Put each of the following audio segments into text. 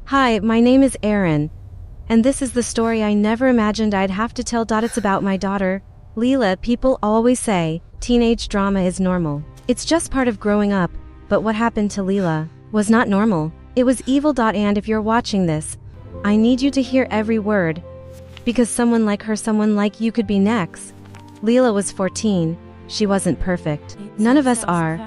Hi, my name is Erin. And this is the story I never imagined I'd have to tell. It's about my daughter, Lila. People always say, teenage drama is normal. It's just part of growing up, but what happened to Lila was not normal. It was evil. And if you're watching this, I need you to hear every word. Because someone like her, someone like you could be next. Lila was 14. She wasn't perfect. None of us are.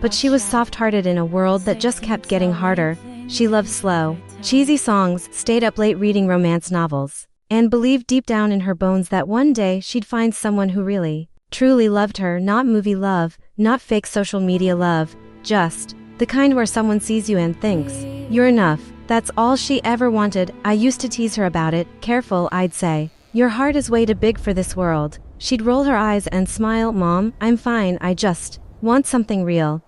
But she was soft-hearted in a world that just kept getting harder. She loved slow, cheesy songs, stayed up late reading romance novels, and believed deep down in her bones that one day she'd find someone who really, truly loved her. Not movie love, not fake social media love, just the kind where someone sees you and thinks, you're enough. That's all she ever wanted. I used to tease her about it. Careful, I'd say. Your heart is way too big for this world. She'd roll her eyes and smile. Mom, I'm fine. I just want something real.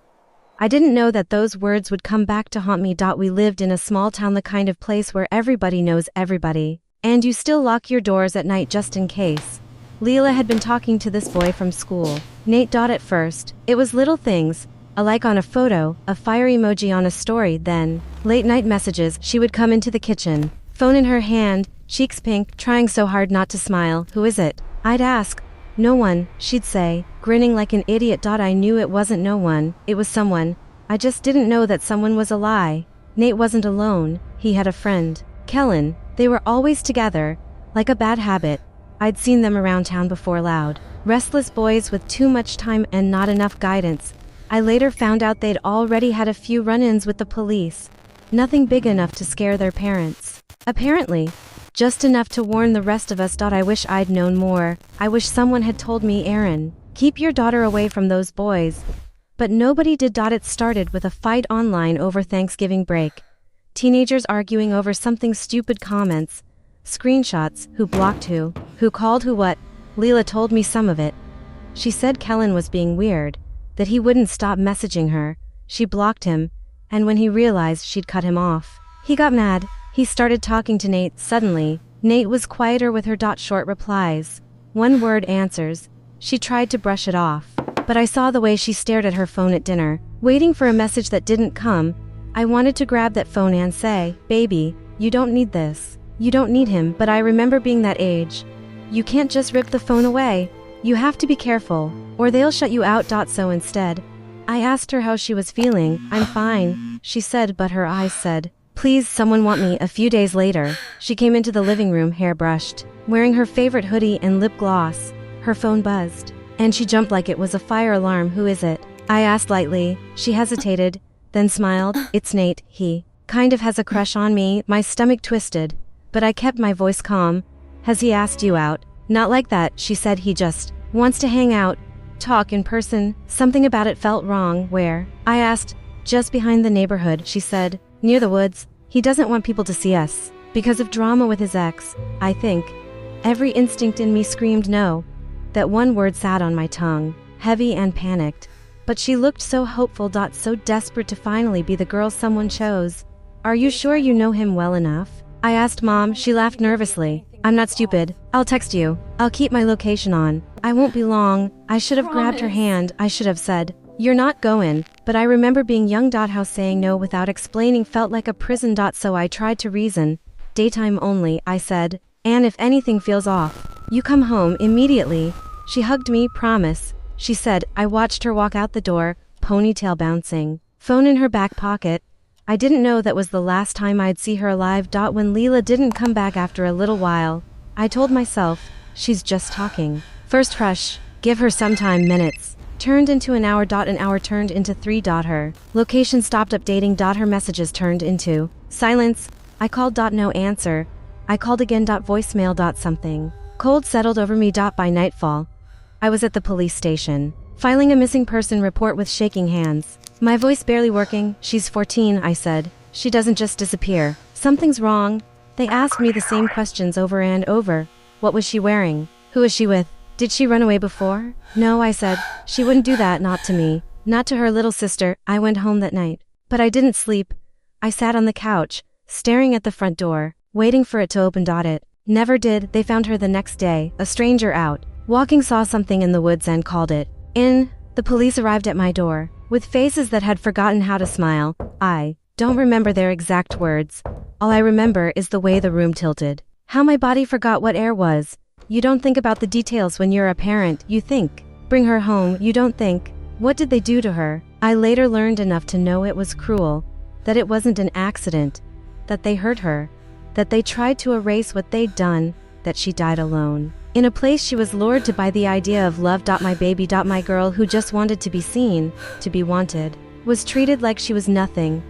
I didn't know that those words would come back to haunt me. We lived in a small town, the kind of place where everybody knows everybody. And you still lock your doors at night just in case. Lila had been talking to this boy from school, Nate. At first, it was little things, a like on a photo, a fire emoji on a story, then late night messages. She would come into the kitchen, phone in her hand, cheeks pink, trying so hard not to smile. Who is it? I'd ask. No one, she'd say, grinning like an idiot. I knew it wasn't no one, it was someone. I just didn't know that someone was a lie. Nate wasn't alone, he had a friend, Kellan. They were always together, like a bad habit. I'd seen them around town before. Loud, restless boys with too much time and not enough guidance. I later found out they'd already had a few run-ins with the police. Nothing big enough to scare their parents, apparently. Just enough to warn the rest of us. I wish I'd known more. I wish someone had told me, Erin, keep your daughter away from those boys. But nobody did. It started with a fight online over Thanksgiving break. Teenagers arguing over something stupid, comments, screenshots, who blocked who called who what. Lila told me some of it. She said Kellan was being weird, that he wouldn't stop messaging her. She blocked him, and when he realized she'd cut him off, he got mad. He started talking to Nate. Suddenly, Nate was quieter with her. Short replies, one word answers. She tried to brush it off, but I saw the way she stared at her phone at dinner, waiting for a message that didn't come. I wanted to grab that phone and say, baby, you don't need this. You don't need him. But I remember being that age. You can't just rip the phone away. You have to be careful, or they'll shut you out. So instead, I asked her how she was feeling. I'm fine, she said, but her eyes said, please, someone want me. A few days later, she came into the living room, hair brushed, wearing her favorite hoodie and lip gloss. Her phone buzzed, and she jumped like it was a fire alarm. Who is it? I asked lightly. She hesitated, then smiled. It's Nate. He kind of has a crush on me. My stomach twisted, but I kept my voice calm. Has he asked you out? Not like that, she said. He just wants to hang out, talk in person. Something about it felt wrong. Where? I asked. Just behind the neighborhood, she said. Near the woods. He doesn't want people to see us, because of drama with his ex, I think. Every instinct in me screamed no. That one word sat on my tongue, heavy and panicked. But she looked so hopeful. So desperate to finally be the girl someone chose. Are you sure you know him well enough? I asked Mom. She laughed nervously. I'm not stupid. I'll text you. I'll keep my location on. I won't be long. I should have grabbed her hand. I should have said, you're not going. But I remember being young. How saying no without explaining felt like a prison. So I tried to reason. Daytime only, I said. And if anything feels off, you come home immediately. She hugged me. Promise, she said. I watched her walk out the door, ponytail bouncing, phone in her back pocket. I didn't know that was the last time I'd see her alive. When Lila didn't come back after a little while, I told myself, she's just talking. First hush, give her some time. Minutes turned into an hour. An hour turned into 3. Her location stopped updating. Her messages turned into silence. I called. No answer. I called again. Voicemail. Something cold settled over me. By nightfall, I was at the police station, filing a missing person report with shaking hands. My voice barely working. She's 14, I said. She doesn't just disappear. Something's wrong. They asked me the same questions over and over. What was she wearing? Who is she with? Did she run away before? No, I said. She wouldn't do that. Not to me. Not to her little sister. I went home that night, but I didn't sleep. I sat on the couch, staring at the front door, waiting for it to open. It never did. They found her the next day. A stranger out walking saw something in the woods and called it in. The police arrived at my door, with faces that had forgotten how to smile. I don't remember their exact words, All I remember is the way the room tilted. How my body forgot what air was. You don't think about the details when you're a parent, you think. Bring her home, you don't think. What did they do to her? I later learned enough to know it was cruel. That it wasn't an accident. That they hurt her. That they tried to erase what they'd done. That she died alone. In a place she was lured to by the idea of love. My baby. My girl who just wanted to be seen, to be wanted, was treated like she was nothing.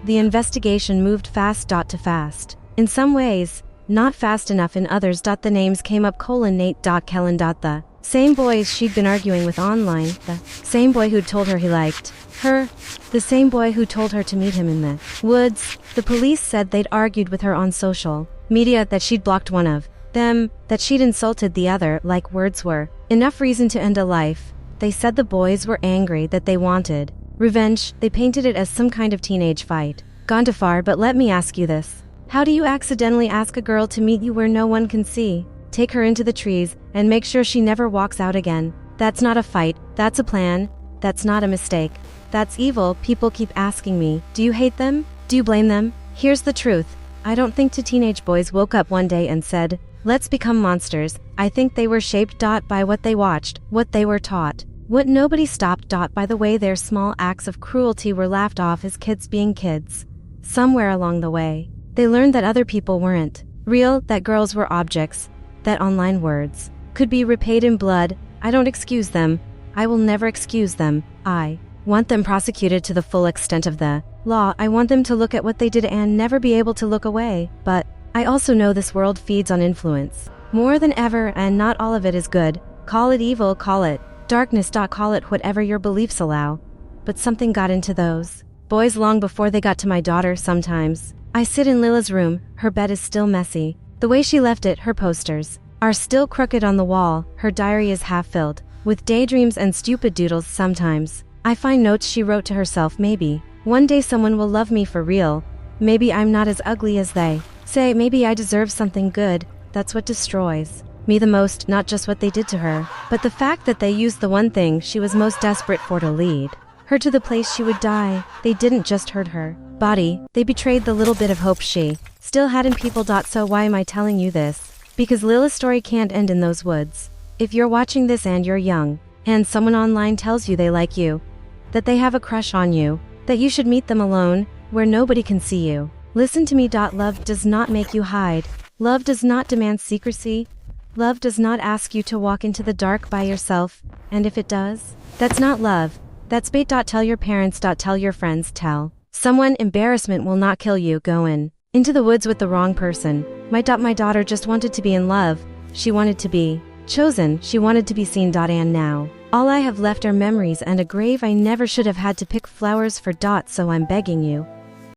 The investigation moved fast. To fast. In some ways, not fast enough in others. The names came up: Nate. Kellan. The same boys she'd been arguing with online, the same boy who'd told her he liked her, the same boy who told her to meet him in the woods. The police said they'd argued with her on social media, that she'd blocked one of them, that she'd insulted the other, like words were enough reason to end a life. They said the boys were angry, that they wanted revenge. They painted it as some kind of teenage fight. Gone too far, but let me ask you this. How do you accidentally ask a girl to meet you where no one can see? Take her into the trees, and make sure she never walks out again. That's not a fight, that's a plan. That's not a mistake. That's evil. People keep asking me, do you hate them? Do you blame them? Here's the truth. I don't think two teenage boys woke up one day and said, let's become monsters. I think they were shaped by what they watched, what they were taught. What nobody stopped by the way their small acts of cruelty were laughed off as kids being kids. Somewhere along the way, they learned that other people weren't real, that girls were objects, that online words could be repaid in blood. I don't excuse them. I will never excuse them. I want them prosecuted to the full extent of the law. I want them to look at what they did and never be able to look away. But I also know this world feeds on influence more than ever, and not all of it is good. Call it evil, call it darkness. Call it whatever your beliefs allow. But something got into those boys long before they got to my daughter. Sometimes I sit in Lila's room. Her bed is still messy. The way she left it, her posters are still crooked on the wall. Her diary is half filled with daydreams and stupid doodles. Sometimes I find notes she wrote to herself. Maybe one day someone will love me for real. Maybe I'm not as ugly as they say. Maybe I deserve something good. That's what destroys me the most, not just what they did to her, but the fact that they used the one thing she was most desperate for to lead her to the place she would die. They didn't just hurt her body, they betrayed the little bit of hope she still had in people. So why am I telling you this? Because Lila's story can't end in those woods. If you're watching this and you're young, and someone online tells you they like you, that they have a crush on you, that you should meet them alone, where nobody can see you, listen to me. Love does not make you hide. Love does not demand secrecy. Love does not ask you to walk into the dark by yourself, and if it does, that's not love. That's bait. Tell your parents. Tell your friends. Tell someone. Embarrassment will not kill you. Go into the woods with the wrong person. My daughter just wanted to be in love. She wanted to be chosen. She wanted to be seen. And now, all I have left are memories and a grave I never should have had to pick flowers for. So I'm begging you,